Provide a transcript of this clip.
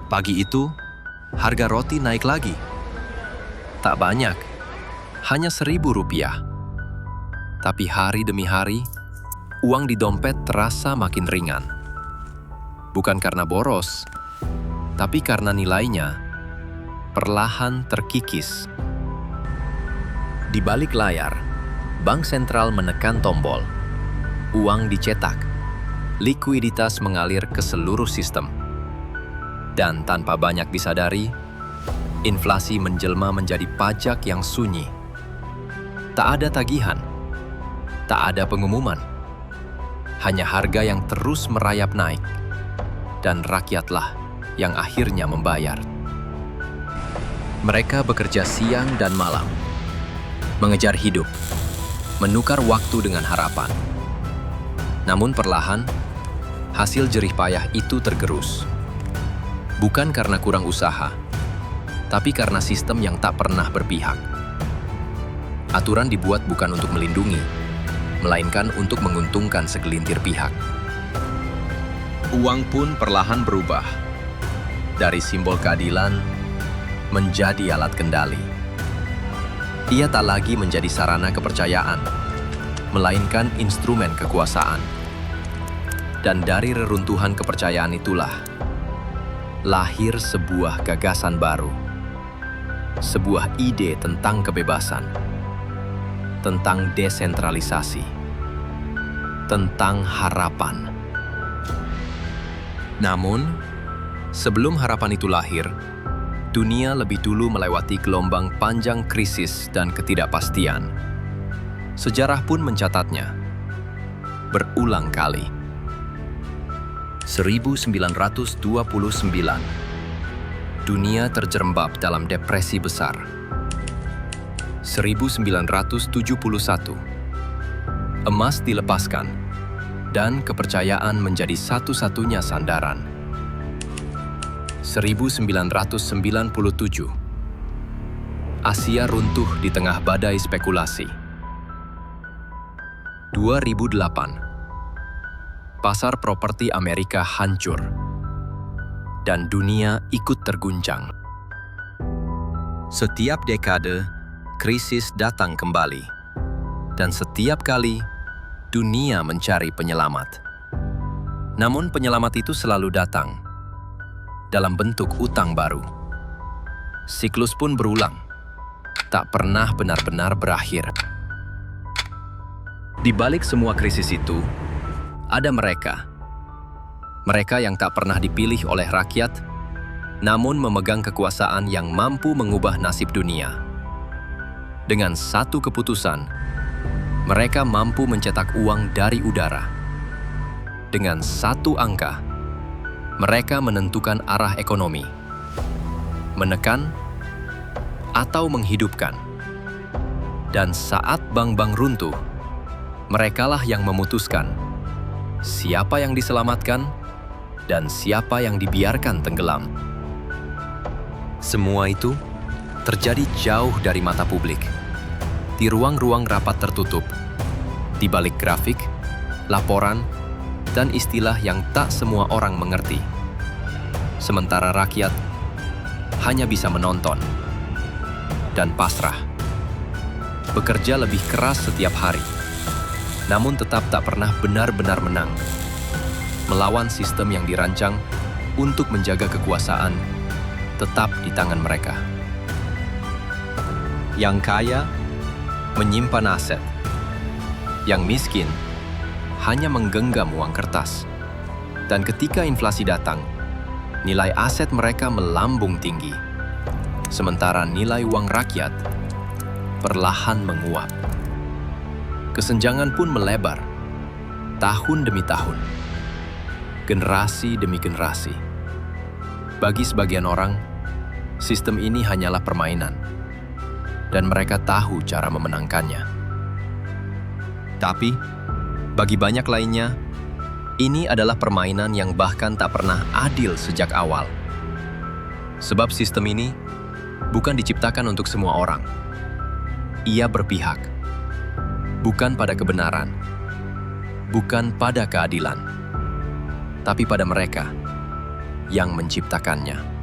Pagi itu, harga roti naik lagi. Tak banyak, hanya Rp1.000. Tapi hari demi hari, uang di dompet terasa makin ringan. Bukan karena boros, tapi karena nilainya perlahan terkikis. Di balik layar, Bank Sentral menekan tombol. Uang dicetak, likuiditas mengalir ke seluruh sistem. Dan tanpa banyak disadari, inflasi menjelma menjadi pajak yang sunyi. Tak ada tagihan, tak ada pengumuman. Hanya harga yang terus merayap naik, dan rakyatlah yang akhirnya membayar. Mereka bekerja siang dan malam, mengejar hidup, menukar waktu dengan harapan. Namun perlahan, hasil jerih payah itu tergerus. Bukan karena kurang usaha, tapi karena sistem yang tak pernah berpihak. Aturan dibuat bukan untuk melindungi, melainkan untuk menguntungkan segelintir pihak. Uang pun perlahan berubah, dari simbol keadilan menjadi alat kendali. Ia tak lagi menjadi sarana kepercayaan, melainkan instrumen kekuasaan. Dan dari reruntuhan kepercayaan itulah lahir sebuah gagasan baru, sebuah ide tentang kebebasan, tentang desentralisasi, tentang harapan. Namun, sebelum harapan itu lahir, dunia lebih dulu melewati gelombang panjang krisis dan ketidakpastian. Sejarah pun mencatatnya berulang kali. 1929, dunia terjerembab dalam depresi besar. 1971, emas dilepaskan dan kepercayaan menjadi satu-satunya sandaran. 1997, Asia runtuh di tengah badai spekulasi. 2008, pasar properti Amerika hancur, dan dunia ikut terguncang. Setiap dekade, krisis datang kembali, dan setiap kali, dunia mencari penyelamat. Namun penyelamat itu selalu datang dalam bentuk utang baru. Siklus pun berulang, tak pernah benar-benar berakhir. Di balik semua krisis itu, ada mereka yang tak pernah dipilih oleh rakyat, namun memegang kekuasaan yang mampu mengubah nasib dunia. Dengan satu keputusan, mereka mampu mencetak uang dari udara. Dengan satu angka, mereka menentukan arah ekonomi, menekan atau menghidupkan. Dan saat bank-bank runtuh, merekalah yang memutuskan siapa yang diselamatkan dan siapa yang dibiarkan tenggelam. Semua itu terjadi jauh dari mata publik, di ruang-ruang rapat tertutup, di balik grafik, laporan, dan istilah yang tak semua orang mengerti. Sementara rakyat hanya bisa menonton dan pasrah, bekerja lebih keras setiap hari, namun tetap tak pernah benar-benar menang, melawan sistem yang dirancang untuk menjaga kekuasaan tetap di tangan mereka. Yang kaya menyimpan aset, yang miskin hanya menggenggam uang kertas. Dan ketika inflasi datang, nilai aset mereka melambung tinggi, sementara nilai uang rakyat perlahan menguap. Kesenjangan pun melebar, tahun demi tahun, generasi demi generasi. Bagi sebagian orang, sistem ini hanyalah permainan, dan mereka tahu cara memenangkannya. Tapi, bagi banyak lainnya, ini adalah permainan yang bahkan tak pernah adil sejak awal. Sebab sistem ini bukan diciptakan untuk semua orang. Ia berpihak bukan pada kebenaran, bukan pada keadilan, tapi pada mereka yang menciptakannya.